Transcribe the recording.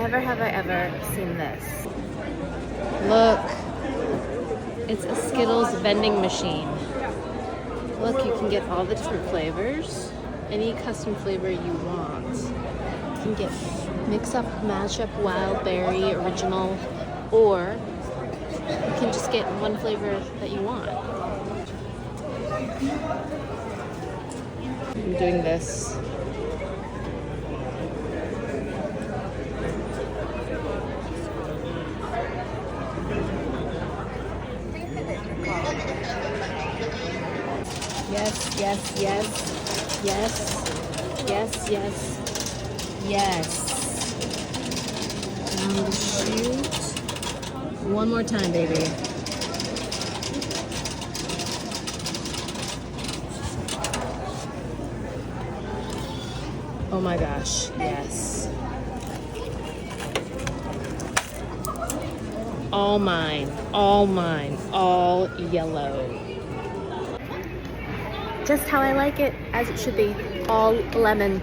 Never have I ever seen this. Look, it's a Skittles vending machine. Look, you can get all the different flavors, any custom flavor you want. You can get mix up, mash up, wild berry, original, or you can just get one flavor that you want. I'm doing this. Yes, yes, yes, yes, yes, yes, yes. Now shoot. One more time, baby. Oh my gosh, yes. All mine, all mine, all yellow. Just how I like it, as it should be, all lemon.